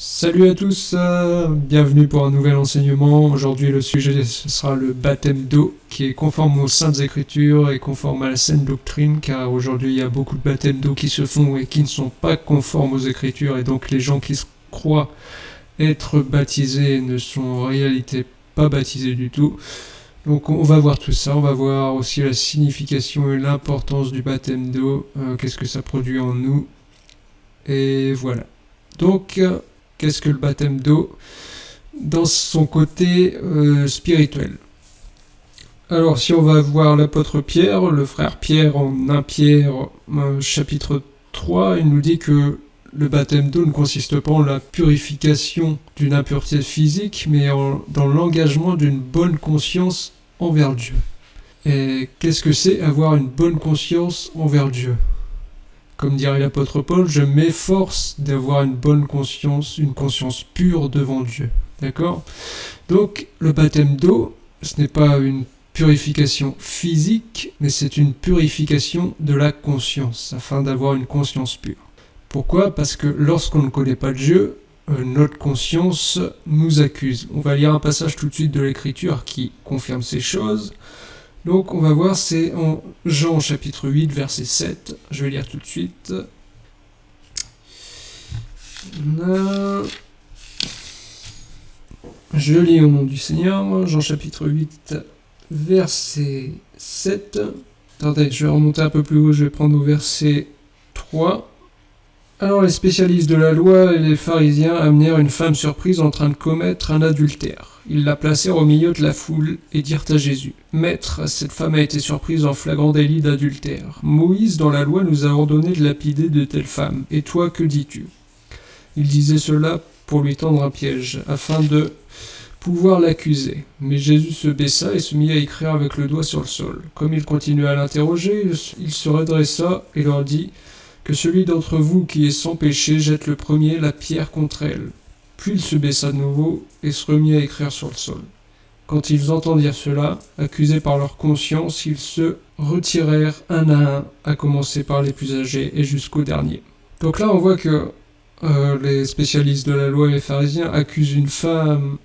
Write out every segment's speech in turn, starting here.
Salut à tous, bienvenue pour un nouvel enseignement. Aujourd'hui le sujet ce sera le baptême d'eau qui est conforme aux Saintes Écritures et conforme à la saine doctrine, car aujourd'hui il y a beaucoup de baptêmes d'eau qui se font et qui ne sont pas conformes aux Écritures, et donc les gens qui croient être baptisés ne sont en réalité pas baptisés du tout. Donc on va voir tout ça, on va voir aussi la signification et l'importance du baptême d'eau, qu'est-ce que ça produit en nous, et voilà. Donc qu'est-ce que le baptême d'eau dans son côté spirituel? Alors si on va voir l'apôtre Pierre, le frère Pierre en 1 Pierre chapitre 3, il nous dit que le baptême d'eau ne consiste pas en la purification d'une impureté physique, mais dans l'engagement d'une bonne conscience envers Dieu. Et qu'est-ce que c'est avoir une bonne conscience envers Dieu? Comme dirait l'apôtre Paul, je m'efforce d'avoir une bonne conscience, une conscience pure devant Dieu. D'accord ? Donc, le baptême d'eau, ce n'est pas une purification physique, mais c'est une purification de la conscience, afin d'avoir une conscience pure. Pourquoi ? Parce que lorsqu'on ne connaît pas Dieu, notre conscience nous accuse. On va lire un passage tout de suite de l'Écriture qui confirme ces choses. Donc on va voir, c'est en Jean chapitre 8, verset 7. Je vais lire tout de suite. Je lis au nom du Seigneur, Jean chapitre 8, verset 7. Attendez, je vais remonter un peu plus haut, je vais prendre au verset 3. Alors les spécialistes de la loi et les pharisiens amenèrent une femme surprise en train de commettre un adultère. Ils la placèrent au milieu de la foule et dirent à Jésus : « Maître, cette femme a été surprise en flagrant délit d'adultère. Moïse, dans la loi, nous a ordonné de lapider de telles femmes. Et toi, que dis-tu » Il disait cela pour lui tendre un piège, afin de pouvoir l'accuser. Mais Jésus se baissa et se mit à écrire avec le doigt sur le sol. Comme il continuait à l'interroger, il se redressa et leur dit : « Que celui d'entre vous qui est sans péché jette le premier la pierre contre elle. » Puis il se baissa de nouveau et se remit à écrire sur le sol. Quand ils entendirent cela, accusés par leur conscience, ils se retirèrent un à un, à commencer par les plus âgés et jusqu'au dernier. Donc là, on voit que les spécialistes de la loi et les pharisiens accusent une femme,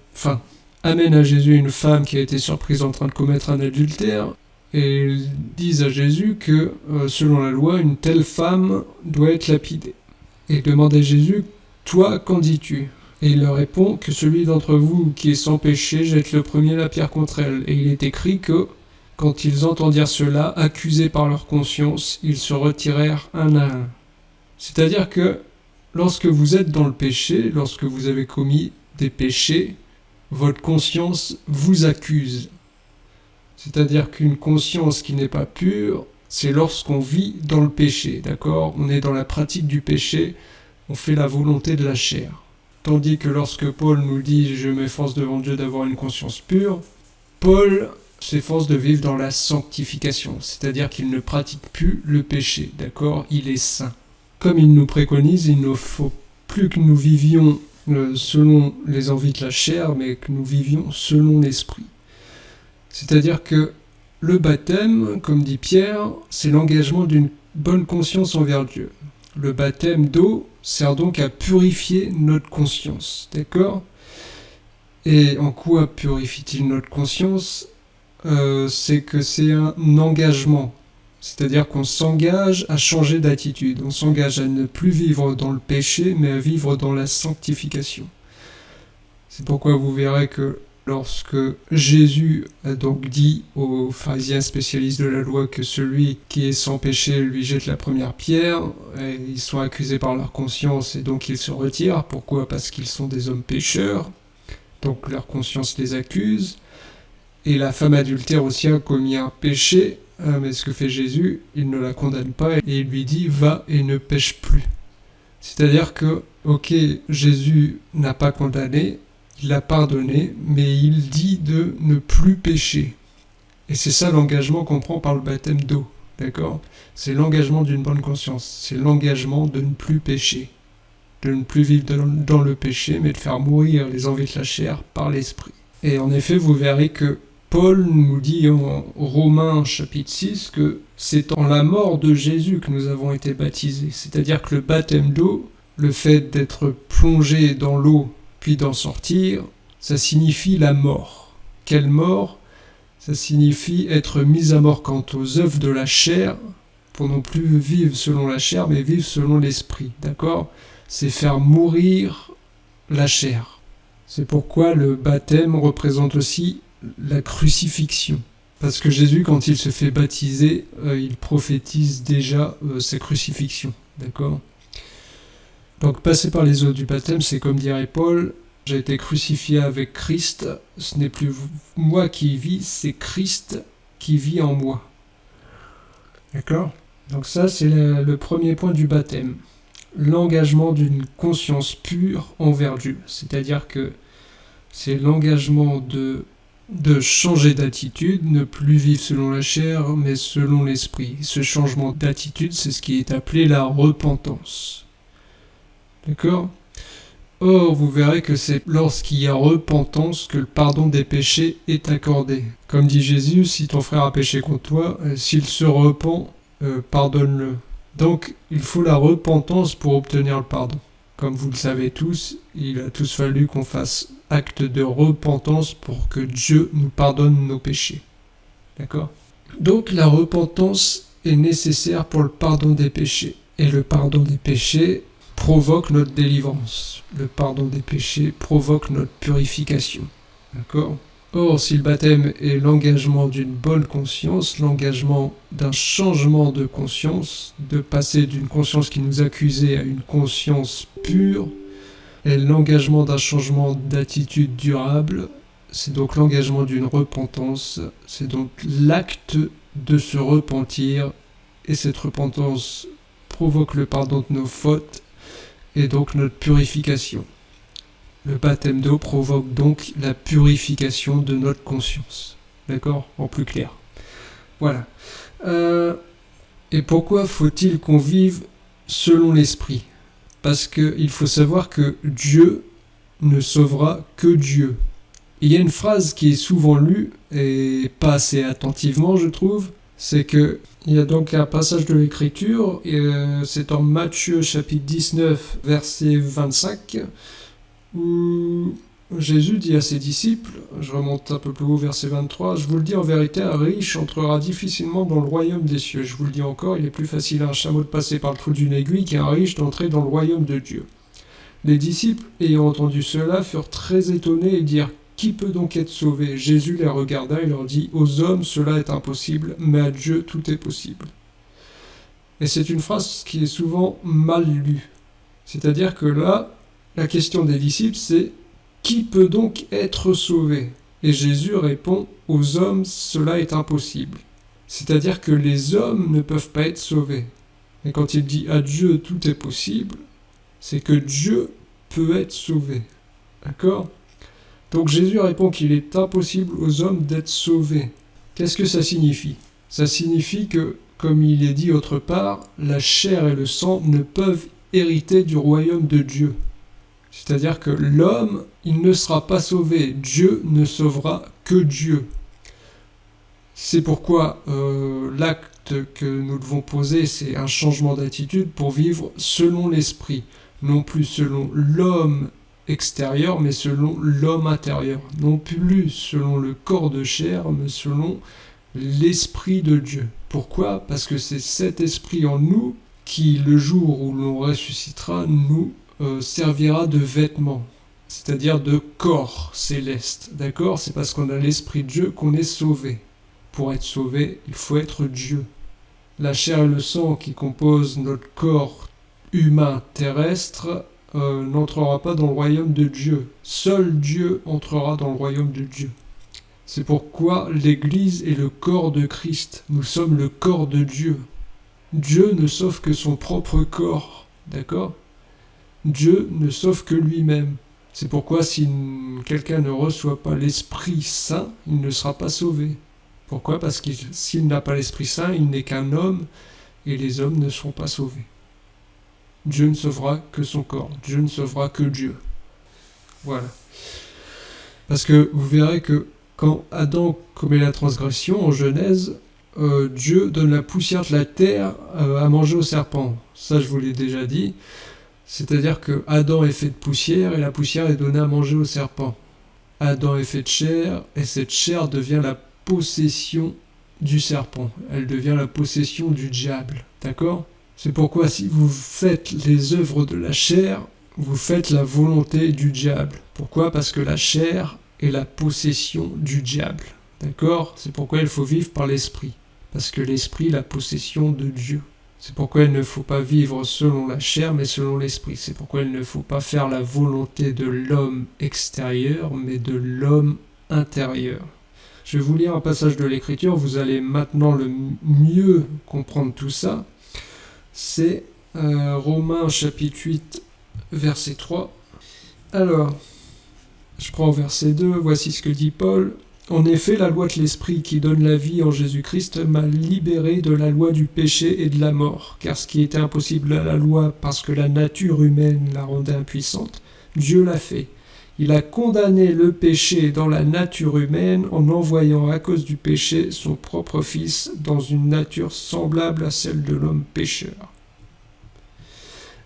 amènent à Jésus une femme qui a été surprise en train de commettre un adultère, et ils disent à Jésus que, selon la loi, une telle femme doit être lapidée. Et ils demandent à Jésus : « Toi, qu'en dis-tu » Et il leur répond que celui d'entre vous qui est sans péché jette le premier la pierre contre elle. Et il est écrit que, quand ils entendirent cela, accusés par leur conscience, ils se retirèrent un à un. C'est-à-dire que, lorsque vous êtes dans le péché, lorsque vous avez commis des péchés, votre conscience vous accuse. C'est-à-dire qu'une conscience qui n'est pas pure, c'est lorsqu'on vit dans le péché, d'accord ? On est dans la pratique du péché, on fait la volonté de la chair. Tandis que lorsque Paul nous dit « Je m'efforce devant Dieu d'avoir une conscience pure », Paul s'efforce de vivre dans la sanctification, c'est-à-dire qu'il ne pratique plus le péché, d'accord ? Il est saint. Comme il nous préconise, il ne faut plus que nous vivions selon les envies de la chair, mais que nous vivions selon l'esprit. C'est-à-dire que le baptême, comme dit Pierre, c'est l'engagement d'une bonne conscience envers Dieu. Le baptême d'eau sert donc à purifier notre conscience, d'accord ? Et en quoi purifie-t-il notre conscience ? C'est que c'est un engagement. C'est-à-dire qu'on s'engage à changer d'attitude. On s'engage à ne plus vivre dans le péché, mais à vivre dans la sanctification. C'est pourquoi vous verrez que lorsque Jésus a donc dit aux pharisiens spécialistes de la loi que celui qui est sans péché lui jette la première pierre, et ils sont accusés par leur conscience et donc ils se retirent. Pourquoi ? Parce qu'ils sont des hommes pécheurs, donc leur conscience les accuse. Et la femme adultère aussi a commis un péché, mais ce que fait Jésus, il ne la condamne pas et il lui dit « Va et ne pêche plus ». C'est-à-dire que, ok, Jésus n'a pas condamné, il l'a pardonné, mais il dit de ne plus pécher. Et c'est ça l'engagement qu'on prend par le baptême d'eau, d'accord ? C'est l'engagement d'une bonne conscience, c'est l'engagement de ne plus pécher, de ne plus vivre dans le péché, mais de faire mourir les envies de la chair par l'esprit. Et en effet, vous verrez que Paul nous dit en Romains chapitre 6 que c'est en la mort de Jésus que nous avons été baptisés. C'est-à-dire que le baptême d'eau, le fait d'être plonger dans l'eau puis d'en sortir, ça signifie la mort. Quelle mort? Ça signifie être mis à mort quant aux œuvres de la chair, pour non plus vivre selon la chair, mais vivre selon l'esprit, d'accord? C'est faire mourir la chair. C'est pourquoi le baptême représente aussi la crucifixion. Parce que Jésus, quand il se fait baptiser, il prophétise déjà sa crucifixion, d'accord? Donc passer par les eaux du baptême, c'est comme dirait Paul, j'ai été crucifié avec Christ, ce n'est plus moi qui vis, c'est Christ qui vit en moi. D'accord? Donc ça, c'est le premier point du baptême. L'engagement d'une conscience pure envers Dieu. C'est-à-dire que c'est l'engagement de changer d'attitude, ne plus vivre selon la chair, mais selon l'esprit. Ce changement d'attitude, c'est ce qui est appelé la repentance. D'accord? Or, vous verrez que c'est lorsqu'il y a repentance que le pardon des péchés est accordé. Comme dit Jésus, si ton frère a péché contre toi, s'il se repent, pardonne-le. Donc, il faut la repentance pour obtenir le pardon. Comme vous le savez tous, il a tous fallu qu'on fasse acte de repentance pour que Dieu nous pardonne nos péchés. D'accord? Donc, la repentance est nécessaire pour le pardon des péchés. Et le pardon des péchés provoque notre délivrance. Le pardon des péchés provoque notre purification. D'accord? Or, si le baptême est l'engagement d'une bonne conscience, l'engagement d'un changement de conscience, de passer d'une conscience qui nous accusait à une conscience pure, et l'engagement d'un changement d'attitude durable, c'est donc l'engagement d'une repentance, c'est donc l'acte de se repentir, et cette repentance provoque le pardon de nos fautes, et donc notre purification. Le baptême d'eau provoque donc la purification de notre conscience. D'accord? En plus clair. Voilà. Et pourquoi faut-il qu'on vive selon l'esprit? Parce qu'il faut savoir que Dieu ne sauvera que Dieu. Et il y a une phrase qui est souvent lue, et pas assez attentivement je trouve, c'est que il y a donc un passage de l'Écriture, et c'est en Matthieu chapitre 19, verset 25, où Jésus dit à ses disciples, je remonte un peu plus haut, verset 23, « Je vous le dis en vérité, un riche entrera difficilement dans le royaume des cieux. Je vous le dis encore, il est plus facile à un chameau de passer par le trou d'une aiguille qu'à un riche d'entrer dans le royaume de Dieu. » Les disciples, ayant entendu cela, furent très étonnés et dirent, « Qui peut donc être sauvé ?» Jésus les regarda et leur dit, « Aux hommes cela est impossible, mais à Dieu tout est possible. » Et c'est une phrase qui est souvent mal lue. C'est-à-dire que là, la question des disciples, c'est « Qui peut donc être sauvé ?» Et Jésus répond « Aux hommes cela est impossible. » C'est-à-dire que les hommes ne peuvent pas être sauvés. Et quand il dit « À Dieu tout est possible », c'est que Dieu peut être sauvé. D'accord ? Donc Jésus répond qu'il est impossible aux hommes d'être sauvés. Qu'est-ce que ça signifie? Ça signifie que, comme il est dit autre part, la chair et le sang ne peuvent hériter du royaume de Dieu. C'est-à-dire que l'homme, il ne sera pas sauvé. Dieu ne sauvera que Dieu. C'est pourquoi l'acte que nous devons poser, c'est un changement d'attitude pour vivre selon l'esprit. Non plus selon l'homme extérieur, mais selon l'homme intérieur. Non plus selon le corps de chair, mais selon l'esprit de Dieu. Pourquoi? Parce que c'est cet esprit en nous qui, le jour où l'on ressuscitera, nous servira de vêtements, c'est-à-dire de corps céleste. D'accord? C'est parce qu'on a l'esprit de Dieu qu'on est sauvé. Pour être sauvé, il faut être Dieu. La chair et le sang qui composent notre corps humain terrestre n'entrera pas dans le royaume de Dieu. Seul Dieu entrera dans le royaume de Dieu. C'est pourquoi l'Église est le corps de Christ. Nous sommes le corps de Dieu. Dieu ne sauve que son propre corps. D'accord? Dieu ne sauve que lui-même. C'est pourquoi si quelqu'un ne reçoit pas l'Esprit Saint, il ne sera pas sauvé. Pourquoi? Parce que s'il n'a pas l'Esprit Saint, il n'est qu'un homme, et les hommes ne seront pas sauvés. Dieu ne sauvera que son corps. Dieu ne sauvera que Dieu. Voilà. Parce que vous verrez que quand Adam commet la transgression en Genèse, Dieu donne la poussière de la terre à manger au serpent. Ça, je vous l'ai déjà dit. C'est-à-dire que Adam est fait de poussière et la poussière est donnée à manger au serpent. Adam est fait de chair et cette chair devient la possession du serpent. Elle devient la possession du diable. D'accord ? C'est pourquoi si vous faites les œuvres de la chair, vous faites la volonté du diable. Pourquoi ? Parce que la chair est la possession du diable. D'accord ? C'est pourquoi il faut vivre par l'esprit. Parce que l'esprit est la possession de Dieu. C'est pourquoi il ne faut pas vivre selon la chair, mais selon l'esprit. C'est pourquoi il ne faut pas faire la volonté de l'homme extérieur, mais de l'homme intérieur. Je vais vous lire un passage de l'Écriture, vous allez maintenant le mieux comprendre tout ça. C'est Romains chapitre 8, verset 3. Alors, je prends verset 2, voici ce que dit Paul. En effet, la loi de l'Esprit qui donne la vie en Jésus-Christ m'a libéré de la loi du péché et de la mort, car ce qui était impossible à la loi parce que la nature humaine la rendait impuissante, Dieu l'a fait. Il a condamné le péché dans la nature humaine en envoyant à cause du péché son propre Fils dans une nature semblable à celle de l'homme pécheur.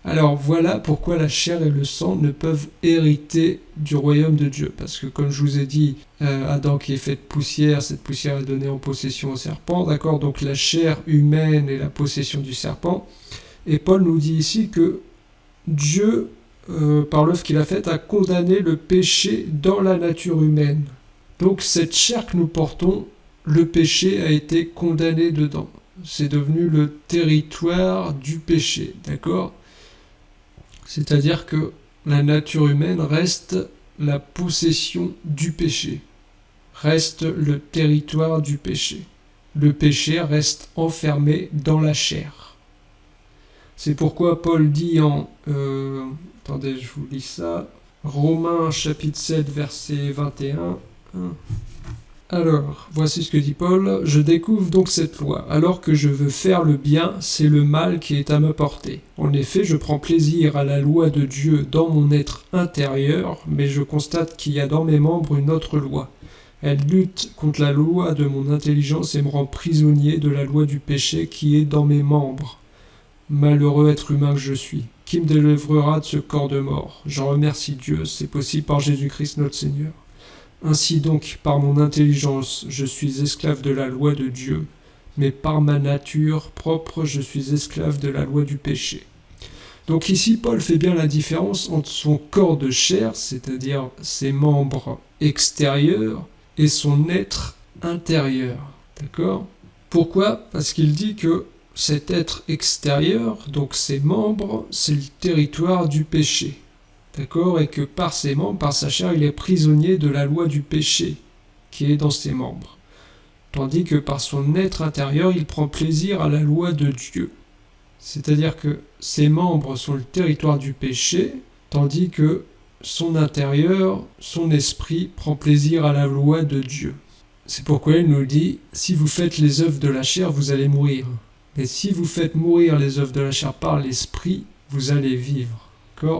Alors voilà pourquoi la chair et le sang ne peuvent hériter du royaume de Dieu. Parce que comme je vous ai dit, Adam qui est fait de poussière, cette poussière est donnée en possession au serpent, d'accord ? Donc la chair humaine est la possession du serpent. Et Paul nous dit ici que Dieu, par l'œuvre qu'il a faite, a condamné le péché dans la nature humaine. Donc cette chair que nous portons, le péché a été condamné dedans. C'est devenu le territoire du péché, d'accord ? C'est-à-dire que la nature humaine reste la possession du péché, reste le territoire du péché. Le péché reste enfermé dans la chair. C'est pourquoi Paul dit en... attendez, je vous lis ça. Romains chapitre 7, verset 21. Alors, voici ce que dit Paul. « Je découvre donc cette loi. Alors que je veux faire le bien, c'est le mal qui est à ma portée. En effet, je prends plaisir à la loi de Dieu dans mon être intérieur, mais je constate qu'il y a dans mes membres une autre loi. Elle lutte contre la loi de mon intelligence et me rend prisonnier de la loi du péché qui est dans mes membres. Malheureux être humain que je suis. Qui me délivrera de ce corps de mort ? J'en remercie Dieu, c'est possible par Jésus-Christ notre Seigneur. Ainsi donc, par mon intelligence, je suis esclave de la loi de Dieu, mais par ma nature propre, je suis esclave de la loi du péché. » Donc ici, Paul fait bien la différence entre son corps de chair, c'est-à-dire ses membres extérieurs, et son être intérieur. D'accord ? Pourquoi ? Parce qu'il dit que cet être extérieur, donc ses membres, c'est le territoire du péché. D'accord ? Et que par ses membres, par sa chair, il est prisonnier de la loi du péché qui est dans ses membres. Tandis que par son être intérieur, il prend plaisir à la loi de Dieu. C'est-à-dire que ses membres sont le territoire du péché, tandis que son intérieur, son esprit, prend plaisir à la loi de Dieu. C'est pourquoi il nous dit, si vous faites les œuvres de la chair, vous allez mourir. Mais si vous faites mourir les œuvres de la chair par l'esprit, vous allez vivre.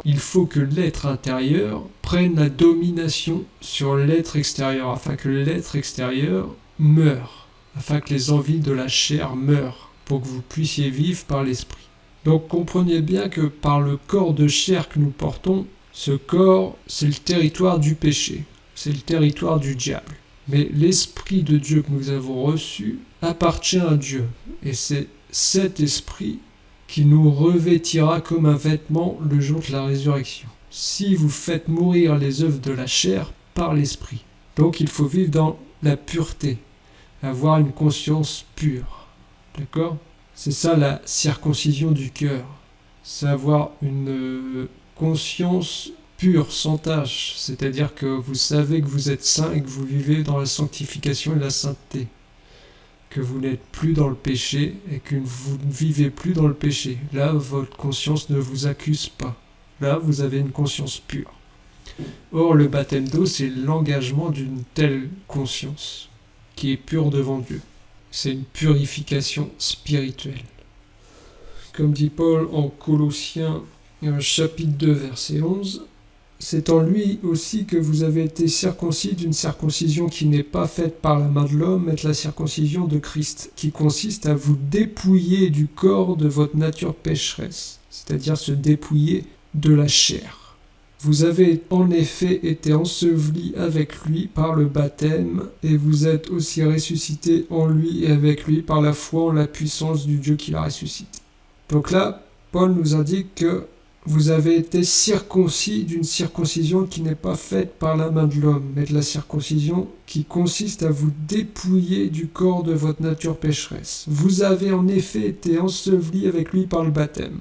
Il faut que l'être intérieur prenne la domination sur l'être extérieur, afin que l'être extérieur meure, afin que les envies de la chair meurent, pour que vous puissiez vivre par l'esprit. Donc comprenez bien que par le corps de chair que nous portons, ce corps, c'est le territoire du péché, c'est le territoire du diable. Mais l'esprit de Dieu que nous avons reçu appartient à Dieu, et c'est cet esprit qui nous revêtira comme un vêtement le jour de la résurrection. Si vous faites mourir les œuvres de la chair par l'esprit. Donc il faut vivre dans la pureté, avoir une conscience pure. D'accord ? C'est ça la circoncision du cœur. C'est avoir une conscience pure, sans tache. C'est-à-dire que vous savez que vous êtes saint et que vous vivez dans la sanctification et la sainteté. Que vous n'êtes plus dans le péché et que vous ne vivez plus dans le péché. Là, votre conscience ne vous accuse pas. Là, vous avez une conscience pure. Or, le baptême d'eau, c'est l'engagement d'une telle conscience qui est pure devant Dieu. C'est une purification spirituelle. Comme dit Paul en Colossiens, chapitre 2, verset 11, « C'est en lui aussi que vous avez été circoncis d'une circoncision qui n'est pas faite par la main de l'homme, mais la circoncision de Christ, qui consiste à vous dépouiller du corps de votre nature pécheresse. » C'est-à-dire se dépouiller de la chair. Vous avez en effet été ensevelis avec lui par le baptême, et vous êtes aussi ressuscités en lui et avec lui par la foi en la puissance du Dieu qui l'a ressuscité. Donc là, Paul nous indique que vous avez été circoncis d'une circoncision qui n'est pas faite par la main de l'homme, mais de la circoncision qui consiste à vous dépouiller du corps de votre nature pécheresse. Vous avez en effet été ensevelis avec lui par le baptême.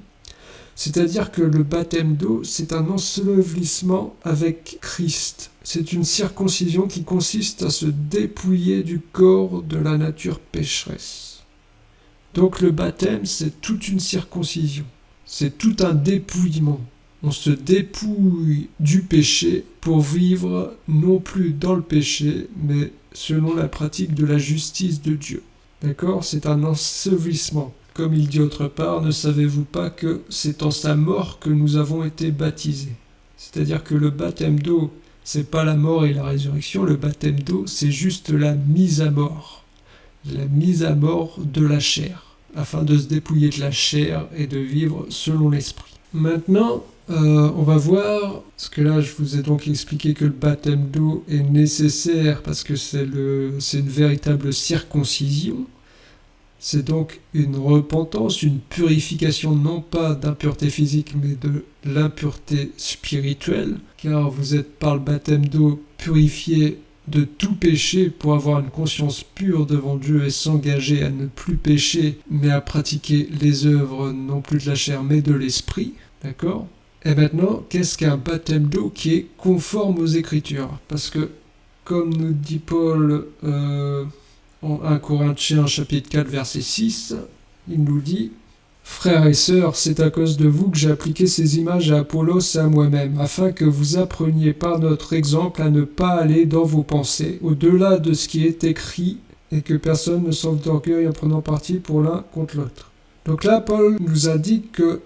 C'est-à-dire que le baptême d'eau, c'est un ensevelissement avec Christ. C'est une circoncision qui consiste à se dépouiller du corps de la nature pécheresse. Donc le baptême, c'est toute une circoncision. C'est tout un dépouillement. On se dépouille du péché pour vivre non plus dans le péché, mais selon la pratique de la justice de Dieu. D'accord ? C'est un ensevelissement. Comme il dit autre part, ne savez-vous pas que c'est en sa mort que nous avons été baptisés ? C'est-à-dire que le baptême d'eau, c'est pas la mort et la résurrection, le baptême d'eau, c'est juste la mise à mort. La mise à mort de la chair, afin de se dépouiller de la chair et de vivre selon l'esprit. Maintenant, on va voir, parce que là je vous ai donc expliqué que le baptême d'eau est nécessaire parce que c'est une véritable circoncision. C'est donc une repentance, une purification non pas d'impureté physique mais de l'impureté spirituelle, car vous êtes par le baptême d'eau purifié de tout péché pour avoir une conscience pure devant Dieu et s'engager à ne plus pécher, mais à pratiquer les œuvres non plus de la chair mais de l'esprit, d'accord ? Et maintenant, qu'est-ce qu'un baptême d'eau qui est conforme aux Écritures ? Parce que, comme nous dit Paul en 1 Corinthiens chapitre 4 verset 6, il nous dit « Frères et sœurs, c'est à cause de vous que j'ai appliqué ces images à Apollos et à moi-même, afin que vous appreniez par notre exemple à ne pas aller dans vos pensées au-delà de ce qui est écrit, et que personne ne s'enfle d'orgueil en prenant parti pour l'un contre l'autre. » Donc là, Paul nous a dit que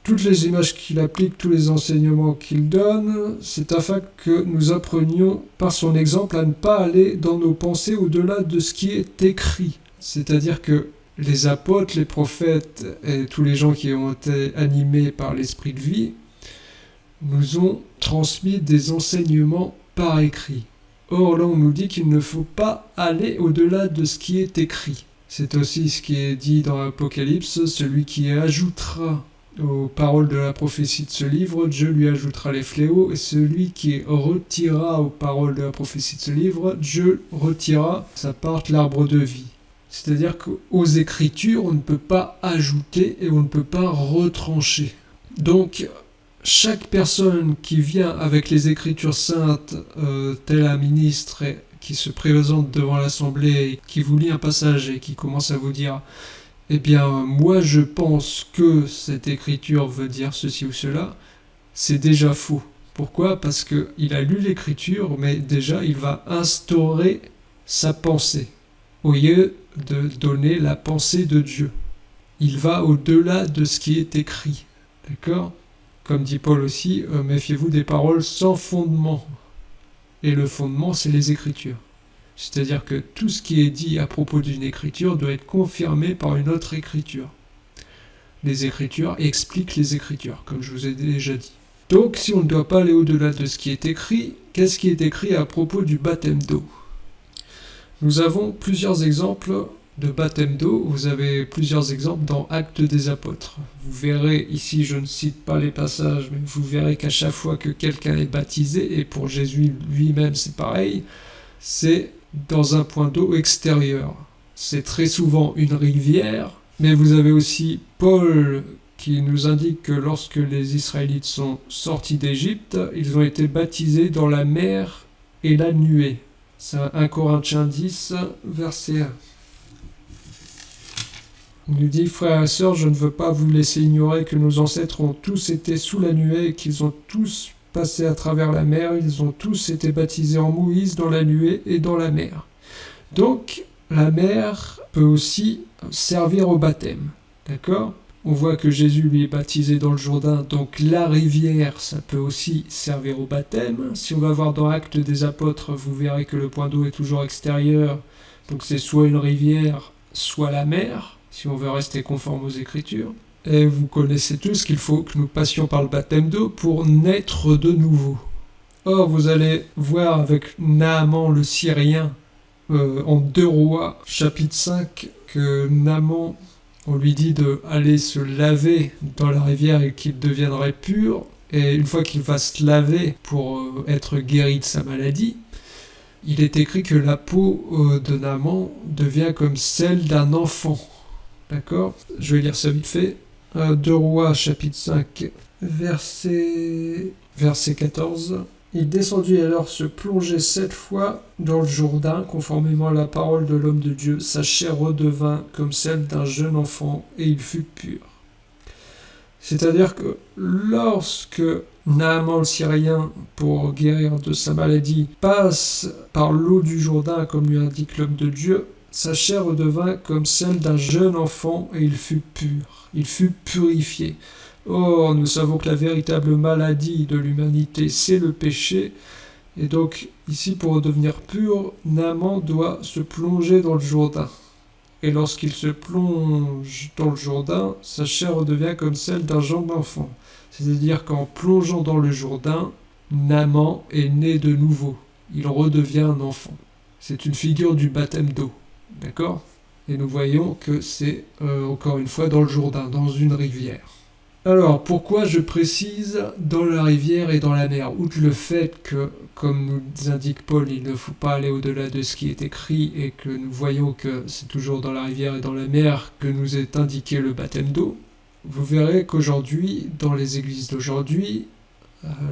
toutes les images qu'il applique, tous les enseignements qu'il donne, c'est afin que nous apprenions par son exemple à ne pas aller dans nos pensées au-delà de ce qui est écrit. C'est-à-dire que les apôtres, les prophètes et tous les gens qui ont été animés par l'esprit de vie nous ont transmis des enseignements par écrit. Or là on nous dit qu'il ne faut pas aller au-delà de ce qui est écrit. C'est aussi ce qui est dit dans l'Apocalypse, celui qui ajoutera aux paroles de la prophétie de ce livre, Dieu lui ajoutera les fléaux, et celui qui retirera aux paroles de la prophétie de ce livre, Dieu retirera sa part, l'arbre de vie. C'est-à-dire qu'aux Écritures, on ne peut pas ajouter et on ne peut pas retrancher. Donc, chaque personne qui vient avec les Écritures saintes, tel un ministre qui se présente devant l'Assemblée, qui vous lit un passage et qui commence à vous dire « Eh bien, moi je pense que cette écriture veut dire ceci ou cela », c'est déjà faux. Pourquoi ? Parce qu'il a lu l'écriture, mais déjà il va instaurer sa pensée, au lieu de donner la pensée de Dieu. Il va au-delà de ce qui est écrit. D'accord ? Comme dit Paul aussi, méfiez-vous des paroles sans fondement. Et le fondement, c'est les Écritures. C'est-à-dire que tout ce qui est dit à propos d'une écriture doit être confirmé par une autre écriture. Les Écritures expliquent les Écritures, comme je vous ai déjà dit. Donc, si on ne doit pas aller au-delà de ce qui est écrit, qu'est-ce qui est écrit à propos du baptême d'eau ? Nous avons plusieurs exemples de baptême d'eau. Vous avez plusieurs exemples dans Actes des Apôtres. Vous verrez, ici je ne cite pas les passages, mais vous verrez qu'à chaque fois que quelqu'un est baptisé, et pour Jésus lui-même c'est pareil, c'est dans un point d'eau extérieur. C'est très souvent une rivière, mais vous avez aussi Paul qui nous indique que lorsque les Israélites sont sortis d'Égypte, ils ont été baptisés dans la mer et la nuée. C'est 1 Corinthiens 10, verset 1. Il nous dit « Frères et sœurs, je ne veux pas vous laisser ignorer que nos ancêtres ont tous été sous la nuée et qu'ils ont tous passé à travers la mer, ils ont tous été baptisés en Moïse dans la nuée et dans la mer. » Donc, la mer peut aussi servir au baptême. D'accord ? On voit que Jésus lui est baptisé dans le Jourdain, donc la rivière, ça peut aussi servir au baptême. Si on va voir dans Actes des Apôtres, vous verrez que le point d'eau est toujours extérieur, donc c'est soit une rivière, soit la mer, si on veut rester conforme aux Écritures. Et vous connaissez tous qu'il faut que nous passions par le baptême d'eau pour naître de nouveau. Or, vous allez voir avec Naaman le Syrien, en 2 Rois, chapitre 5, que Naaman, on lui dit d'aller se laver dans la rivière et qu'il deviendrait pur. Et une fois qu'il va se laver pour être guéri de sa maladie, il est écrit que la peau de Naaman devient comme celle d'un enfant. D'accord ? Je vais lire ça vite fait. 2 Rois, chapitre 5, verset 14. Il descendit alors se plonger 7 fois dans le Jourdain, conformément à la parole de l'homme de Dieu. Sa chair redevint comme celle d'un jeune enfant, et il fut pur. C'est-à-dire que lorsque Naaman le Syrien, pour guérir de sa maladie, passe par l'eau du Jourdain, comme lui indique l'homme de Dieu, sa chair redevint comme celle d'un jeune enfant, et il fut pur. Il fut purifié. Or, nous savons que la véritable maladie de l'humanité, c'est le péché. Et donc, ici, pour devenir pur, Naaman doit se plonger dans le Jourdain. Et lorsqu'il se plonge dans le Jourdain, sa chair redevient comme celle d'un jeune enfant. C'est-à-dire qu'en plongeant dans le Jourdain, Naaman est né de nouveau. Il redevient un enfant. C'est une figure du baptême d'eau. D'accord ? Et nous voyons que c'est, encore une fois, dans le Jourdain, dans une rivière. Alors, pourquoi je précise dans la rivière et dans la mer ? Outre le fait que, comme nous indique Paul, il ne faut pas aller au-delà de ce qui est écrit et que nous voyons que c'est toujours dans la rivière et dans la mer que nous est indiqué le baptême d'eau, vous verrez qu'aujourd'hui, dans les églises d'aujourd'hui,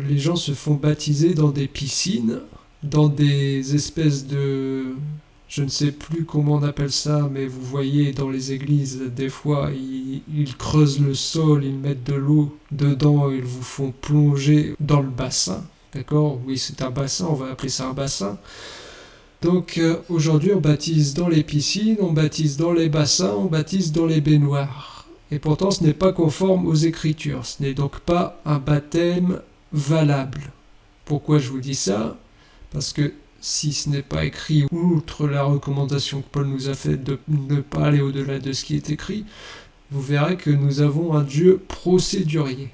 les gens se font baptiser dans des piscines, dans des espèces de... Je ne sais plus comment on appelle ça, mais vous voyez dans les églises, des fois, ils creusent le sol, ils mettent de l'eau dedans, ils vous font plonger dans le bassin. D'accord ? Oui, c'est un bassin, on va appeler ça un bassin. Donc aujourd'hui, on baptise dans les piscines, on baptise dans les bassins, on baptise dans les baignoires. Et pourtant, ce n'est pas conforme aux Écritures. Ce n'est donc pas un baptême valable. Pourquoi je vous dis ça ? Parce que si ce n'est pas écrit, outre la recommandation que Paul nous a faite de ne pas aller au-delà de ce qui est écrit, vous verrez que nous avons un Dieu procédurier.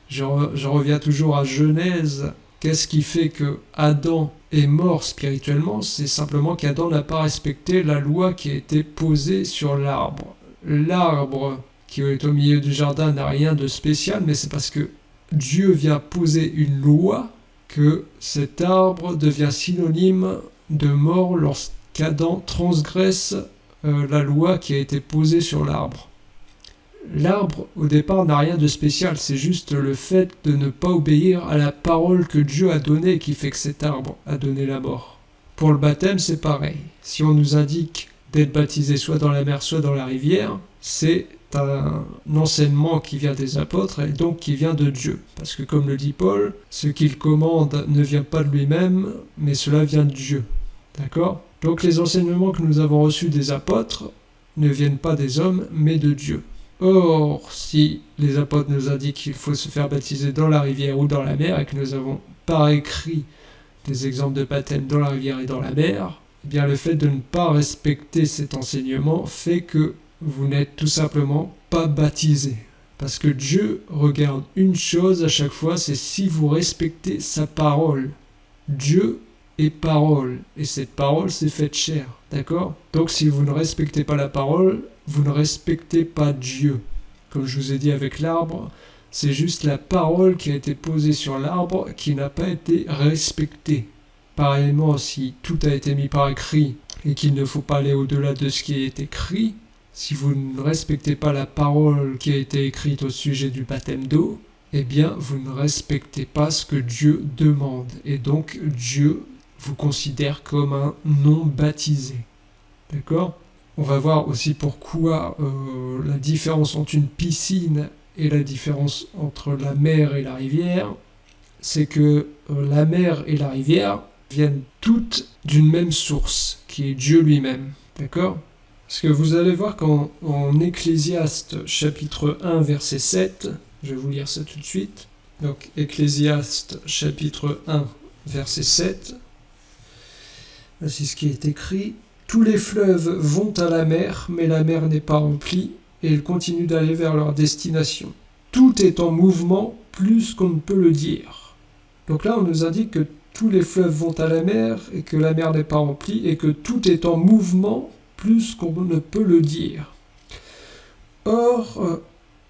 Je reviens toujours à Genèse. Qu'est-ce qui fait que Adam est mort spirituellement ? C'est simplement qu'Adam n'a pas respecté la loi qui a été posée sur l'arbre. L'arbre qui est au milieu du jardin n'a rien de spécial, mais c'est parce que Dieu vient poser une loi que cet arbre devient synonyme de mort lorsqu'Adam transgresse la loi qui a été posée sur l'arbre. L'arbre, au départ, n'a rien de spécial, c'est juste le fait de ne pas obéir à la parole que Dieu a donnée qui fait que cet arbre a donné la mort. Pour le baptême, c'est pareil. Si on nous indique d'être baptisé soit dans la mer, soit dans la rivière, c'est un enseignement qui vient des apôtres et donc qui vient de Dieu. Parce que comme le dit Paul, ce qu'il commande ne vient pas de lui-même, mais cela vient de Dieu. D'accord ? Donc les enseignements que nous avons reçus des apôtres ne viennent pas des hommes, mais de Dieu. Or, si les apôtres nous indiquent qu'il faut se faire baptiser dans la rivière ou dans la mer, et que nous avons par écrit des exemples de baptême dans la rivière et dans la mer, eh bien le fait de ne pas respecter cet enseignement fait que vous n'êtes tout simplement pas baptisé. Parce que Dieu regarde une chose à chaque fois, c'est si vous respectez sa parole. Dieu est parole, et cette parole s'est faite chair, d'accord ? Donc si vous ne respectez pas la parole, vous ne respectez pas Dieu. Comme je vous ai dit avec l'arbre, c'est juste la parole qui a été posée sur l'arbre qui n'a pas été respectée. Pareillement, si tout a été mis par écrit et qu'il ne faut pas aller au-delà de ce qui est écrit, si vous ne respectez pas la parole qui a été écrite au sujet du baptême d'eau, eh bien, vous ne respectez pas ce que Dieu demande. Et donc, Dieu vous considère comme un non-baptisé. D'accord ? On va voir aussi pourquoi la différence entre une piscine et la différence entre la mer et la rivière, c'est que la mer et la rivière viennent toutes d'une même source, qui est Dieu lui-même. D'accord ? Parce que vous allez voir qu'en Ecclésiaste chapitre 1 verset 7, je vais vous lire ça tout de suite. Donc Ecclésiaste chapitre 1 verset 7, voici ce qui est écrit. Tous les fleuves vont à la mer, mais la mer n'est pas remplie. et elles continuent d'aller vers leur destination. Tout est en mouvement plus qu'on ne peut le dire. Donc là, on nous indique que tous les fleuves vont à la mer et que la mer n'est pas remplie et que tout est en mouvement plus qu'on ne peut le dire. Or,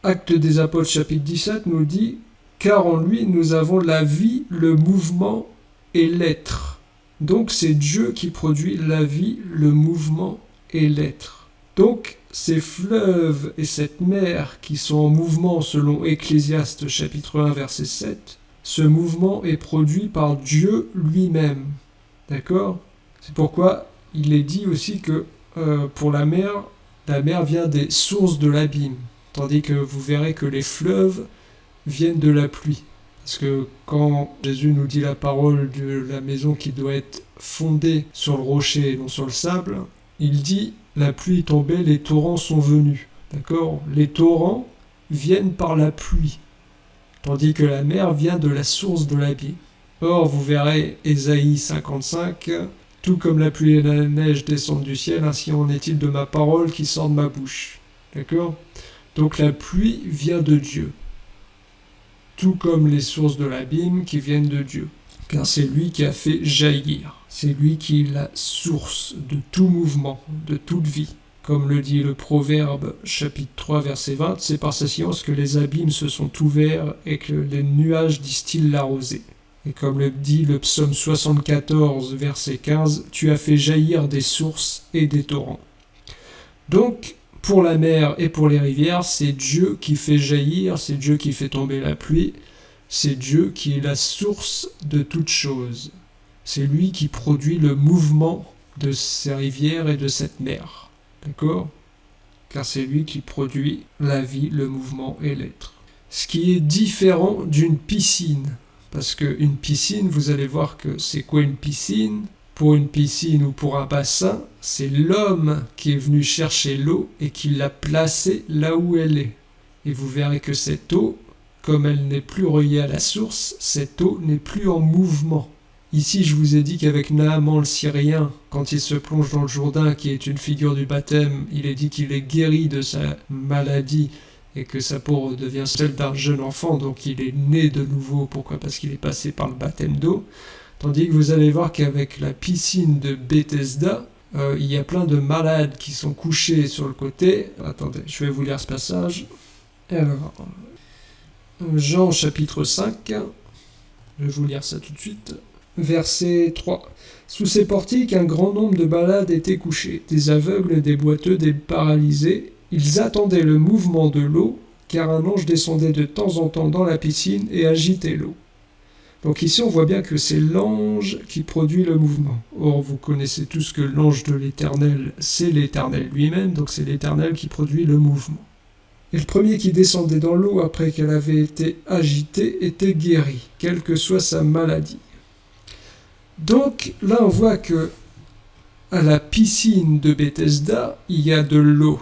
Actes des Apôtres chapitre 17 nous dit « Car en lui nous avons la vie, le mouvement et l'être ». Donc c'est Dieu qui produit la vie, le mouvement et l'être. Donc ces fleuves et cette mer qui sont en mouvement selon Ecclésiaste chapitre 1 verset 7, ce mouvement est produit par Dieu lui-même. D'accord ? C'est pourquoi il est dit aussi que pour la mer vient des sources de l'abîme. Tandis que vous verrez que les fleuves viennent de la pluie. Parce que quand Jésus nous dit la parole de la maison qui doit être fondée sur le rocher et non sur le sable, il dit « la pluie est tombée, les torrents sont venus ». D'accord ? Les torrents viennent par la pluie, tandis que la mer vient de la source de l'abîme. Or, vous verrez Ésaïe 55, « Tout comme la pluie et la neige descendent du ciel, ainsi en est-il de ma parole qui sort de ma bouche. » D'accord ? Donc la pluie vient de Dieu, tout comme les sources de l'abîme qui viennent de Dieu. Car c'est lui qui a fait jaillir, c'est lui qui est la source de tout mouvement, de toute vie. Comme le dit le Proverbe chapitre 3 verset 20, c'est par sa science que les abîmes se sont ouverts et que les nuages distillent la rosée. Et comme le dit le psaume 74 verset 15, tu as fait jaillir des sources et des torrents. Donc, pour la mer et pour les rivières, c'est Dieu qui fait jaillir, c'est Dieu qui fait tomber la pluie, c'est Dieu qui est la source de toutes choses. C'est lui qui produit le mouvement de ces rivières et de cette mer. D'accord ? Car c'est lui qui produit la vie, le mouvement et l'être. Ce qui est différent d'une piscine. Parce qu'une piscine, vous allez voir que c'est quoi une piscine ? Pour une piscine ou pour un bassin, c'est l'homme qui est venu chercher l'eau et qui l'a placée là où elle est. Et vous verrez que cette eau, comme elle n'est plus reliée à la source, cette eau n'est plus en mouvement. Ici, je vous ai dit qu'avec Naaman le Syrien, quand il se plonge dans le Jourdain, qui est une figure du baptême, il est dit qu'il est guéri de sa maladie et que sa peau redevient celle d'un jeune enfant, donc il est né de nouveau. Pourquoi ? Parce qu'il est passé par le baptême d'eau. Tandis que vous allez voir qu'avec la piscine de Bethesda, il y a plein de malades qui sont couchés sur le côté. Attendez, je vais vous lire ce passage. Alors, Jean chapitre 5, je vais vous lire ça tout de suite. Verset 3. Sous ces portiques, un grand nombre de malades étaient couchés, des aveugles, des boiteux, des paralysés. Ils attendaient le mouvement de l'eau, car un ange descendait de temps en temps dans la piscine et agitait l'eau. Donc ici, on voit bien que c'est l'ange qui produit le mouvement. Or, vous connaissez tous que l'ange de l'Éternel, c'est l'Éternel lui-même, donc c'est l'Éternel qui produit le mouvement. Et le premier qui descendait dans l'eau après qu'elle avait été agitée était guéri, quelle que soit sa maladie. Donc là, on voit que à la piscine de Bethesda, il y a de l'eau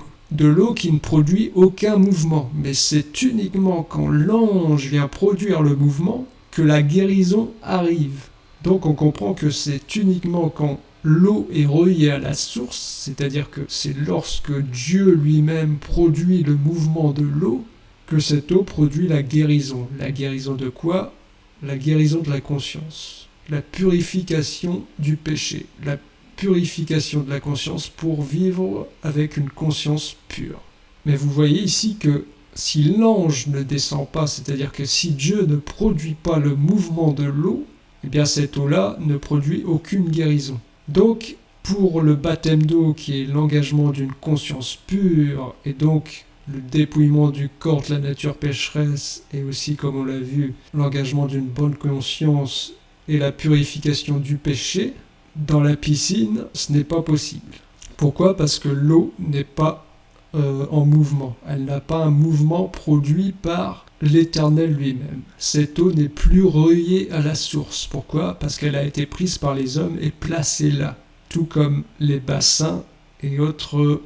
qui ne produit aucun mouvement. Mais c'est uniquement quand l'ange vient produire le mouvement que la guérison arrive. Donc on comprend que c'est uniquement quand l'eau est reliée à la source, c'est-à-dire que c'est lorsque Dieu lui-même produit le mouvement de l'eau, que cette eau produit la guérison. La guérison de quoi ? La guérison de la conscience. La purification du péché. La purification de la conscience pour vivre avec une conscience pure. Mais vous voyez ici que si l'ange ne descend pas, c'est-à-dire que si Dieu ne produit pas le mouvement de l'eau, eh bien cette eau-là ne produit aucune guérison. Donc, pour le baptême d'eau, qui est l'engagement d'une conscience pure, et donc le dépouillement du corps de la nature pécheresse, et aussi, comme on l'a vu, l'engagement d'une bonne conscience et la purification du péché, dans la piscine, ce n'est pas possible. Pourquoi ? Parce que l'eau n'est pas en mouvement. Elle n'a pas un mouvement produit par l'Éternel lui-même. Cette eau n'est plus reliée à la source. Pourquoi ? Parce qu'elle a été prise par les hommes et placée là. Tout comme les bassins et autres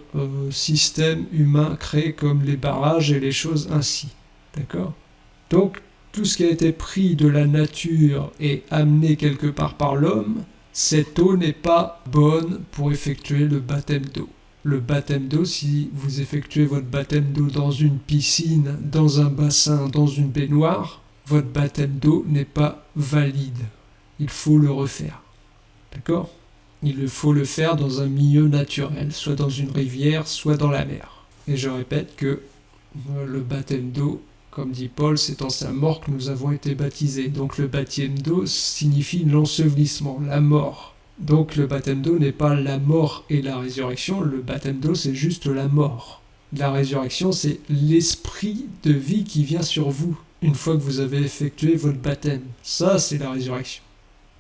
systèmes humains créés comme les barrages et les choses ainsi. D'accord ? Donc, tout ce qui a été pris de la nature et amené quelque part par l'homme, cette eau n'est pas bonne pour effectuer le baptême d'eau. le baptême d'eau, si vous effectuez votre baptême d'eau dans une piscine, dans un bassin, dans une baignoire, votre baptême d'eau n'est pas valide. Il faut le refaire. D'accord ? Il faut le faire dans un milieu naturel, soit dans une rivière, soit dans la mer. Et je répète que le baptême d'eau, comme dit Paul, c'est en sa mort que nous avons été baptisés. Donc le baptême d'eau signifie l'ensevelissement, la mort. Donc le baptême d'eau n'est pas la mort et la résurrection, le baptême d'eau c'est juste la mort. La résurrection c'est l'esprit de vie qui vient sur vous une fois que vous avez effectué votre baptême. Ça c'est la résurrection.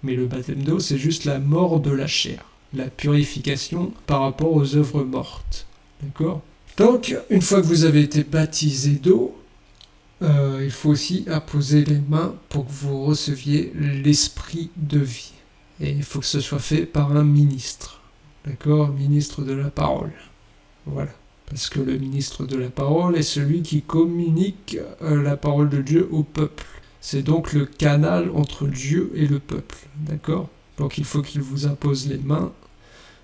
Mais le baptême d'eau c'est juste la mort de la chair, la purification par rapport aux œuvres mortes. D'accord ? Donc une fois que vous avez été baptisé d'eau, il faut aussi apposer les mains pour que vous receviez l'esprit de vie. Et il faut que ce soit fait par un ministre. D'accord ? Ministre de la parole. Voilà. Parce que le ministre de la parole est celui qui communique la parole de Dieu au peuple. C'est donc le canal entre Dieu et le peuple. D'accord ? Donc il faut qu'il vous impose les mains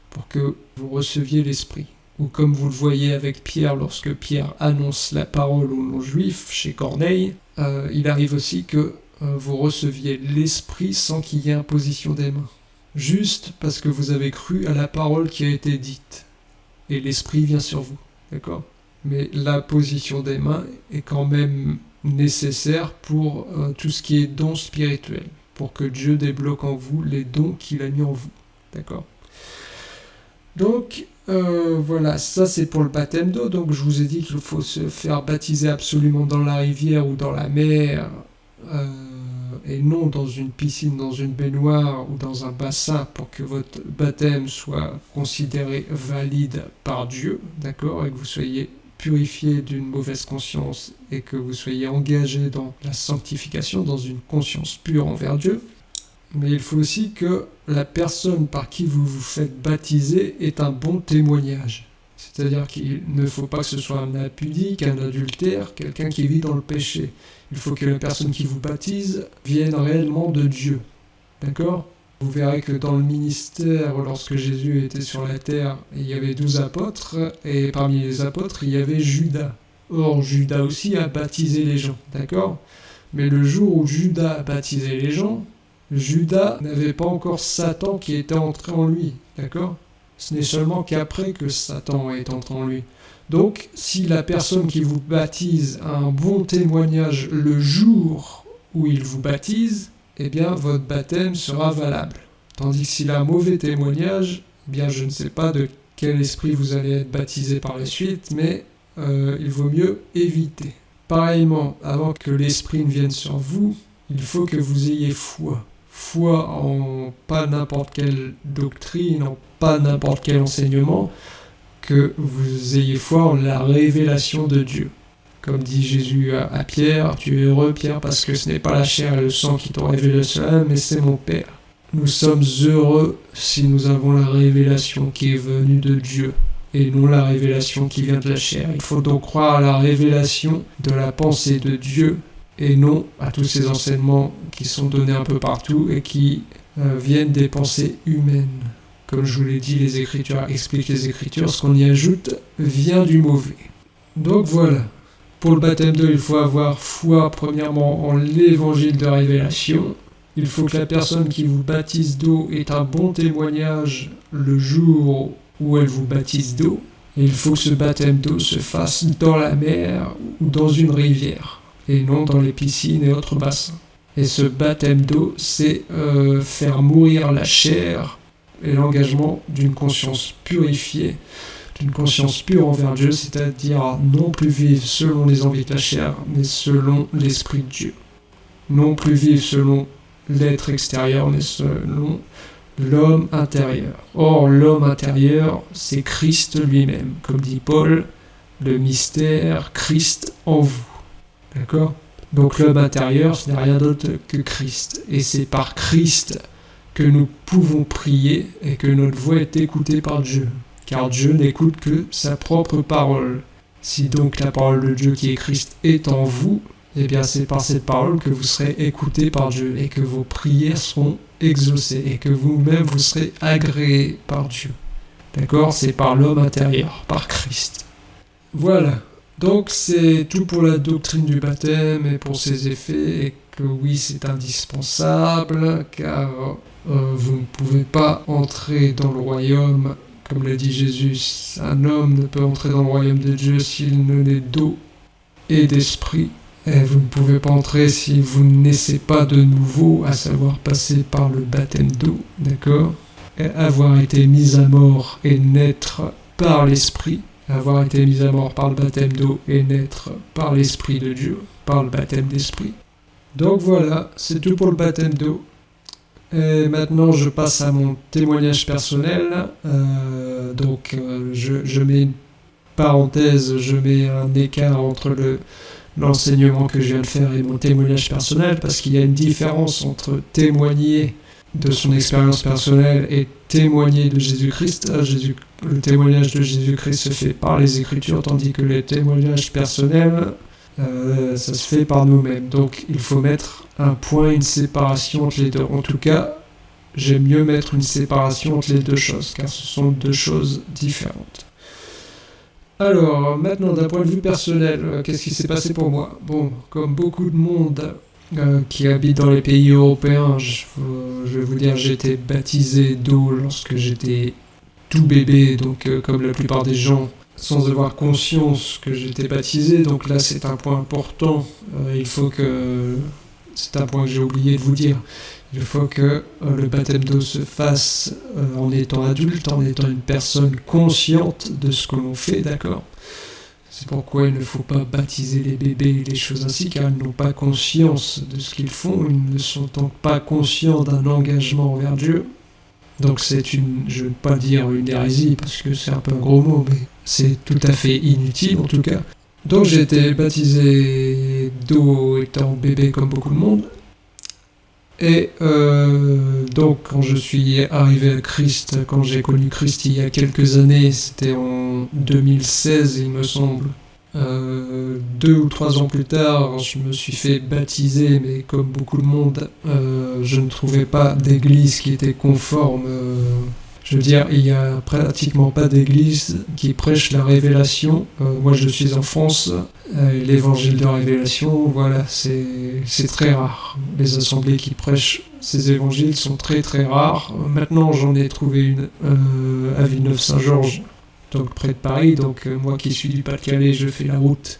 pour que vous receviez l'esprit. Ou comme vous le voyez avec Pierre, lorsque Pierre annonce la parole aux non-juifs chez Corneille, il arrive aussi que vous receviez l'esprit sans qu'il y ait imposition des mains. Juste parce que vous avez cru à la parole qui a été dite. Et l'esprit vient sur vous. D'accord ? Mais l'imposition des mains est quand même nécessaire pour tout ce qui est dons spirituels. Pour que Dieu débloque en vous les dons qu'il a mis en vous. D'accord ? Donc, voilà, ça c'est pour le baptême d'eau. Donc je vous ai dit qu'il faut se faire baptiser absolument dans la rivière ou dans la mer, et non dans une piscine, dans une baignoire ou dans un bassin pour que votre baptême soit considéré valide par Dieu, d'accord, et que vous soyez purifié d'une mauvaise conscience et que vous soyez engagé dans la sanctification, dans une conscience pure envers Dieu. Mais il faut aussi que la personne par qui vous vous faites baptiser ait un bon témoignage. C'est-à-dire qu'il ne faut pas que ce soit un impudique, un adultère, quelqu'un qui vit dans le péché. Il faut que la personne qui vous baptise vienne réellement de Dieu. D'accord ? Vous verrez que dans le ministère, lorsque Jésus était sur la terre, il y avait 12 apôtres, et parmi les apôtres, il y avait Judas. Or, Judas aussi a baptisé les gens. D'accord ? Mais le jour où Judas a baptisé les gens, Judas n'avait pas encore Satan qui était entré en lui, d'accord ? Ce n'est seulement qu'après que Satan est entré en lui. Donc, si la personne qui vous baptise a un bon témoignage le jour où il vous baptise, eh bien, votre baptême sera valable. Tandis que s'il a un mauvais témoignage, eh bien, je ne sais pas de quel esprit vous allez être baptisé par la suite, mais il vaut mieux éviter. Pareillement, avant que l'esprit ne vienne sur vous, il faut que vous ayez foi. Foi en pas n'importe quelle doctrine, en pas n'importe quel enseignement, que vous ayez foi en la révélation de Dieu. Comme dit Jésus à Pierre, tu es heureux Pierre parce que ce n'est pas la chair et le sang qui t'ont révélé cela, mais c'est mon Père. Nous sommes heureux si nous avons la révélation qui est venue de Dieu et non la révélation qui vient de la chair. Il faut donc croire à la révélation de la pensée de Dieu et non à tous ces enseignements qui sont donnés un peu partout et qui viennent des pensées humaines. Comme je vous l'ai dit, les Écritures expliquent les Écritures, ce qu'on y ajoute vient du mauvais. Donc voilà, pour le baptême d'eau, il faut avoir foi premièrement en l'évangile de révélation. Il faut que la personne qui vous baptise d'eau ait un bon témoignage le jour où elle vous baptise d'eau. Et il faut que ce baptême d'eau se fasse dans la mer ou dans une rivière, et non dans les piscines et autres bassins. Et ce baptême d'eau, c'est faire mourir la chair et l'engagement d'une conscience purifiée, d'une conscience pure envers Dieu, c'est-à-dire non plus vivre selon les envies de la chair, mais selon l'Esprit de Dieu. Non plus vivre selon l'être extérieur, mais selon l'homme intérieur. Or, l'homme intérieur, c'est Christ lui-même. Comme dit Paul, le mystère Christ en vous. D'accord ? Donc l'homme intérieur, ce n'est rien d'autre que Christ. Et c'est par Christ que nous pouvons prier et que notre voix est écoutée par Dieu. Car Dieu n'écoute que sa propre parole. Si donc la parole de Dieu qui est Christ est en vous, eh bien c'est par cette parole que vous serez écoutés par Dieu et que vos prières seront exaucées et que vous-même vous serez agréés par Dieu. D'accord? C'est par l'homme intérieur, par Christ. Voilà. Donc c'est tout pour la doctrine du baptême et pour ses effets, et que oui, c'est indispensable, car vous ne pouvez pas entrer dans le royaume, comme l'a dit Jésus, un homme ne peut entrer dans le royaume de Dieu s'il ne naît d'eau et d'esprit. Et vous ne pouvez pas entrer si vous ne naissez pas de nouveau, à savoir passer par le baptême d'eau, d'accord? Et avoir été mis à mort et naître par l'esprit. Avoir été mis à mort par le baptême d'eau et naître par l'Esprit de Dieu, par le baptême d'Esprit. Donc voilà, c'est tout pour le baptême d'eau. Et maintenant, je passe à mon témoignage personnel. Je mets une parenthèse, je mets un écart entre l'enseignement que je viens de faire et mon témoignage personnel, parce qu'il y a une différence entre témoigner de son expérience personnelle et témoigner de Jésus-Christ. Le témoignage de Jésus-Christ se fait par les Écritures, tandis que les témoignages personnels, ça se fait par nous-mêmes. Donc il faut mettre un point, une séparation entre les deux. En tout cas, j'aime mieux mettre une séparation entre les deux choses, car ce sont deux choses différentes. Alors, maintenant, d'un point de vue personnel, qu'est-ce qui s'est passé pour moi? Bon, comme beaucoup de monde qui habite dans les pays européens, je vais vous dire, j'ai été baptisé d'eau lorsque j'étais tout bébé, donc comme la plupart des gens, sans avoir conscience que j'étais baptisé. Donc là, c'est un point important. C'est un point que j'ai oublié de vous dire. Il faut que le baptême d'eau se fasse en étant adulte, en étant une personne consciente de ce que l'on fait, d'accord? C'est pourquoi il ne faut pas baptiser les bébés et les choses ainsi, car ils n'ont pas conscience de ce qu'ils font, ils ne sont donc pas conscients d'un engagement envers Dieu. Donc je ne veux pas dire une hérésie, parce que c'est un peu un gros mot, mais c'est tout à fait inutile en tout cas. Donc j'ai été baptisé d'eau étant bébé comme beaucoup de monde. Et donc quand je suis arrivé à Christ, quand j'ai connu Christ il y a quelques années, c'était en 2016 il me semble, 2 ou 3 ans plus tard, je me suis fait baptiser, mais comme beaucoup de monde, je ne trouvais pas d'église qui était conforme. Je veux dire, il n'y a pratiquement pas d'église qui prêche la révélation. Moi, je suis en France, l'évangile de révélation, voilà, c'est très rare. Les assemblées qui prêchent ces évangiles sont très très rares. Maintenant, j'en ai trouvé une à Villeneuve-Saint-Georges, donc près de Paris. Donc moi qui suis du Pas-de-Calais, je fais la route.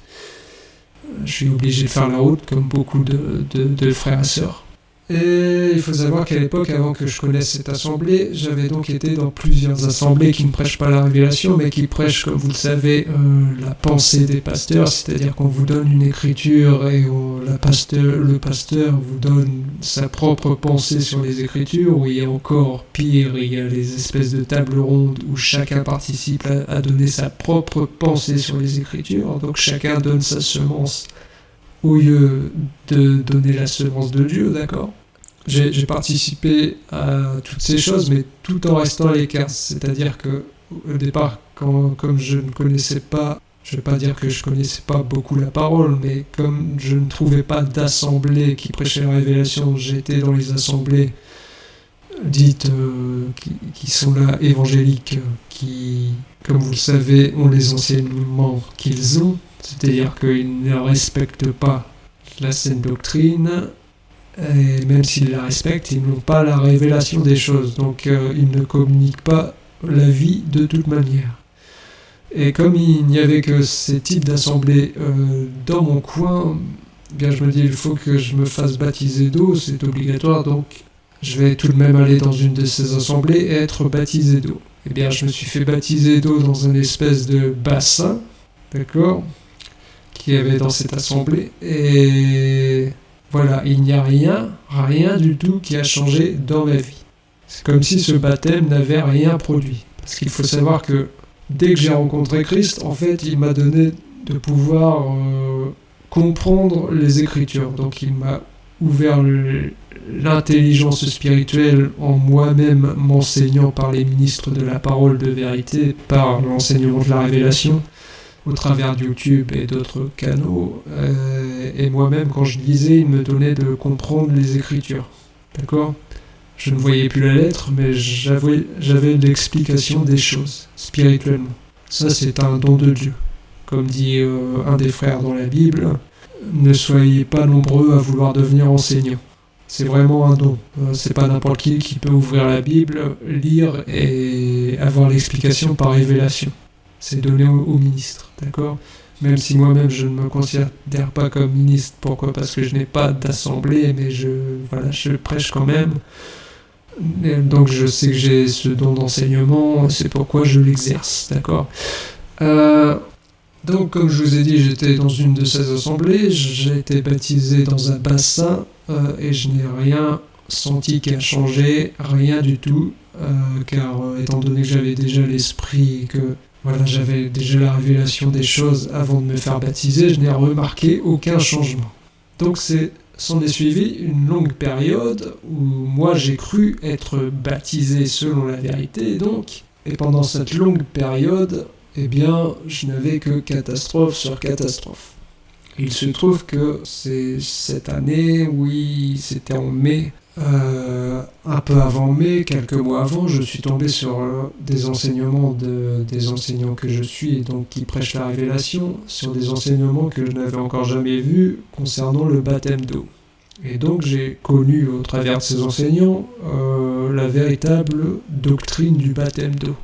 Je suis obligé de faire la route, comme beaucoup de frères et sœurs. Et il faut savoir qu'à l'époque, avant que je connaisse cette assemblée, j'avais donc été dans plusieurs assemblées qui ne prêchent pas la révélation, mais qui prêchent, comme vous le savez, la pensée des pasteurs, c'est-à-dire qu'on vous donne une écriture et le pasteur vous donne sa propre pensée sur les écritures, ou il y a encore pire, il y a les espèces de tables rondes où chacun participe à donner sa propre pensée sur les écritures, donc chacun donne sa semence au lieu de donner la semence de Dieu, d'accord? J'ai participé à toutes ces choses, mais tout en restant à l'écart. C'est-à-dire que au départ, comme je ne connaissais pas, je ne vais pas dire que je connaissais pas beaucoup la parole, mais comme je ne trouvais pas d'assemblée qui prêchait la révélation, j'étais dans les assemblées dites qui sont là évangéliques, qui, comme vous le savez, ont les enseignements qu'ils ont, c'est-à-dire qu'ils ne respectent pas la saine doctrine, et même s'ils la respectent, ils n'ont pas la révélation des choses, donc ils ne communiquent pas la vie de toute manière. Et comme il n'y avait que ces types d'assemblées dans mon coin, bien je me dis il faut que je me fasse baptiser d'eau, c'est obligatoire, donc je vais tout de même aller dans une de ces assemblées et être baptisé d'eau. Eh bien je me suis fait baptiser d'eau dans une espèce de bassin, d'accord, qu'il y avait dans cette assemblée, et voilà, il n'y a rien du tout qui a changé dans ma vie. C'est comme si ce baptême n'avait rien produit. Parce qu'il faut savoir que dès que j'ai rencontré Christ, en fait, il m'a donné de pouvoir comprendre les Écritures. Donc il m'a ouvert l'intelligence spirituelle en moi-même m'enseignant par les ministres de la parole de vérité, par l'enseignement de la révélation, au travers de YouTube et d'autres canaux, et moi-même quand je lisais, il me donnait de comprendre les Écritures, d'accord? Je ne voyais plus la lettre, mais j'avais l'explication des choses, spirituellement. Ça, c'est un don de Dieu. Comme dit un des frères dans la Bible, ne soyez pas nombreux à vouloir devenir enseignants. C'est vraiment un don. C'est pas n'importe qui peut ouvrir la Bible, lire et avoir l'explication par révélation. C'est donné au ministre, d'accord ? Même si moi-même je ne me considère pas comme ministre. Pourquoi ? Parce que je n'ai pas d'assemblée, mais je prêche quand même. Et donc je sais que j'ai ce don d'enseignement, c'est pourquoi je l'exerce, d'accord ? Donc comme je vous ai dit, j'étais dans une de ces assemblées, j'ai été baptisé dans un bassin et je n'ai rien senti qui a changé, rien du tout, car étant donné que j'avais déjà l'esprit et que j'avais déjà la révélation des choses avant de me faire baptiser, je n'ai remarqué aucun changement. Donc s'en est suivi une longue période où moi j'ai cru être baptisé selon la vérité, et pendant cette longue période, eh bien, je n'avais que catastrophe sur catastrophe. Il se trouve que c'est cette année, oui, c'était en mai, un peu avant mai, quelques mois avant, je suis tombé sur des enseignements des enseignants que je suis, et donc qui prêchent la révélation, sur des enseignements que je n'avais encore jamais vus concernant le baptême d'eau. Et donc j'ai connu au travers de ces enseignants la véritable doctrine du baptême d'eau.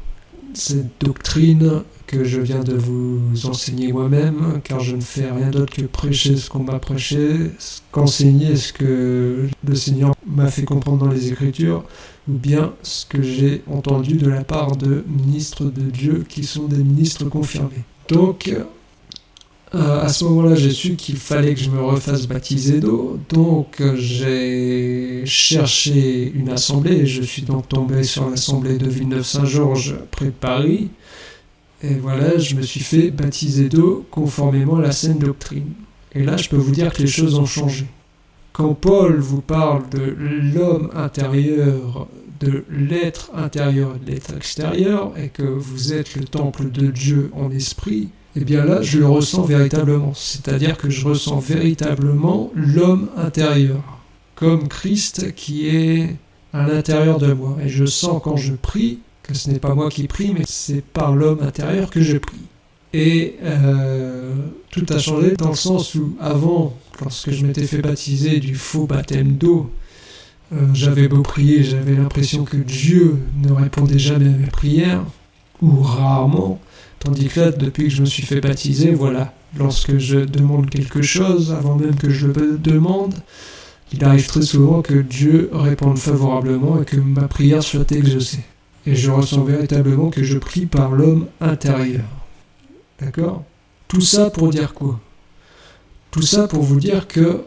Cette doctrine que je viens de vous enseigner moi-même, car je ne fais rien d'autre que prêcher ce qu'on m'a prêché, qu'enseigner ce que le Seigneur m'a fait comprendre dans les Écritures, ou bien ce que j'ai entendu de la part de ministres de Dieu qui sont des ministres confirmés. Donc, à ce moment-là, j'ai su qu'il fallait que je me refasse baptiser d'eau, donc j'ai cherché une assemblée, et je suis donc tombé sur l'assemblée de Villeneuve-Saint-Georges, près de Paris, et voilà, je me suis fait baptiser d'eau conformément à la saine doctrine. Et là, je peux vous dire que les choses ont changé. Quand Paul vous parle de l'homme intérieur, de l'être intérieur et de l'être extérieur, et que vous êtes le temple de Dieu en esprit, eh bien là, je le ressens véritablement. C'est-à-dire que je ressens véritablement l'homme intérieur, comme Christ qui est à l'intérieur de moi. Et je sens quand je prie que ce n'est pas moi qui prie, mais c'est par l'homme intérieur que je prie. Et tout a changé dans le sens où, avant, lorsque je m'étais fait baptiser du faux baptême d'eau, j'avais beau prier, j'avais l'impression que Dieu ne répondait jamais à mes prières, ou rarement, tandis que là, depuis que je me suis fait baptiser, voilà, lorsque je demande quelque chose, avant même que je le demande, il arrive très souvent que Dieu réponde favorablement et que ma prière soit exaucée. Et je ressens véritablement que je prie par l'homme intérieur. D'accord ? Tout ça pour dire quoi ? Tout ça pour vous dire que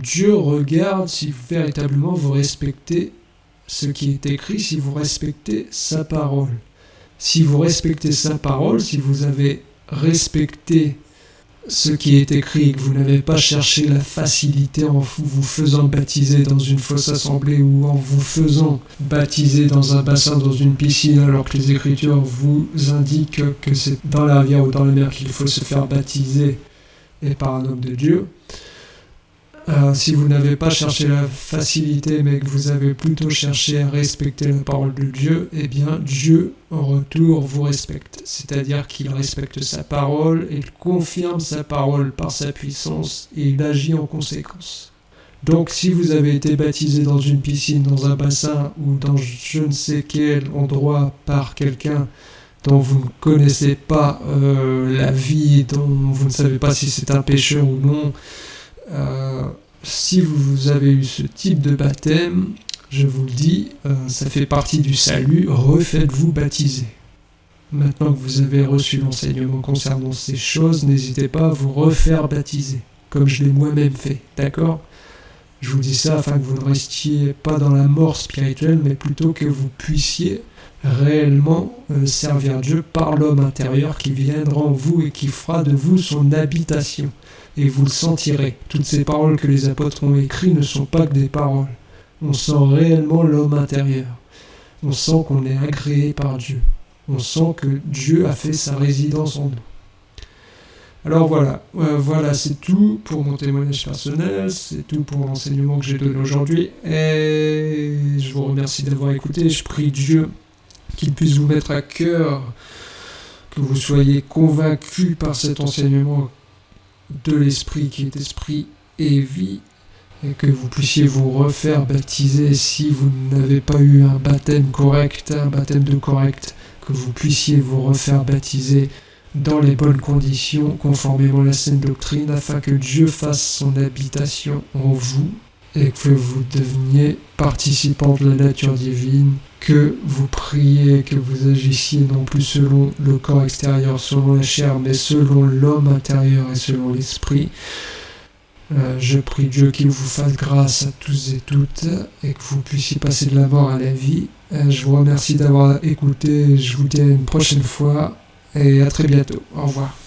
Dieu regarde si véritablement vous respectez ce qui est écrit, si vous respectez sa parole. Si vous respectez sa parole, si vous avez respecté ce qui est écrit, que vous n'avez pas cherché la facilité en vous faisant baptiser dans une fausse assemblée ou en vous faisant baptiser dans un bassin, dans une piscine, alors que les Écritures vous indiquent que c'est dans la rivière ou dans la mer qu'il faut se faire baptiser et par un homme de Dieu. Si vous n'avez pas cherché la facilité, mais que vous avez plutôt cherché à respecter la parole de Dieu, eh bien Dieu, en retour, vous respecte. C'est-à-dire qu'il respecte sa parole, et il confirme sa parole par sa puissance, et il agit en conséquence. Donc si vous avez été baptisé dans une piscine, dans un bassin, ou dans je ne sais quel endroit par quelqu'un dont vous ne connaissez pas la vie, dont vous ne savez pas si c'est un pécheur ou non, si vous avez eu ce type de baptême, je vous le dis, ça fait partie du salut, refaites-vous baptiser. Maintenant que vous avez reçu l'enseignement concernant ces choses, n'hésitez pas à vous refaire baptiser, comme je l'ai moi-même fait, d'accord ? Je vous dis ça afin que vous ne restiez pas dans la mort spirituelle, mais plutôt que vous puissiez réellement servir Dieu par l'homme intérieur qui viendra en vous et qui fera de vous son habitation. Et vous le sentirez. Toutes ces paroles que les apôtres ont écrites ne sont pas que des paroles. On sent réellement l'homme intérieur. On sent qu'on est agréé par Dieu. On sent que Dieu a fait sa résidence en nous. Alors voilà, c'est tout pour mon témoignage personnel, c'est tout pour l'enseignement que j'ai donné aujourd'hui, et je vous vous remercie d'avoir écouté. Je prie Dieu qu'il puisse vous mettre à cœur, que vous soyez convaincus par cet enseignement de l'Esprit qui est esprit et vie, et que vous puissiez vous refaire baptiser si vous n'avez pas eu un baptême correct, un baptême de correct, que vous puissiez vous refaire baptiser dans les bonnes conditions, conformément à la saine doctrine, afin que Dieu fasse son habitation en vous et que vous deveniez participants de la nature divine, que vous priez, que vous agissiez non plus selon le corps extérieur, selon la chair, mais selon l'homme intérieur et selon l'esprit. Je prie Dieu qu'il vous fasse grâce à tous et toutes et que vous puissiez passer de la mort à la vie. Je vous remercie d'avoir écouté, je vous dis à une prochaine fois et à très bientôt. Au revoir.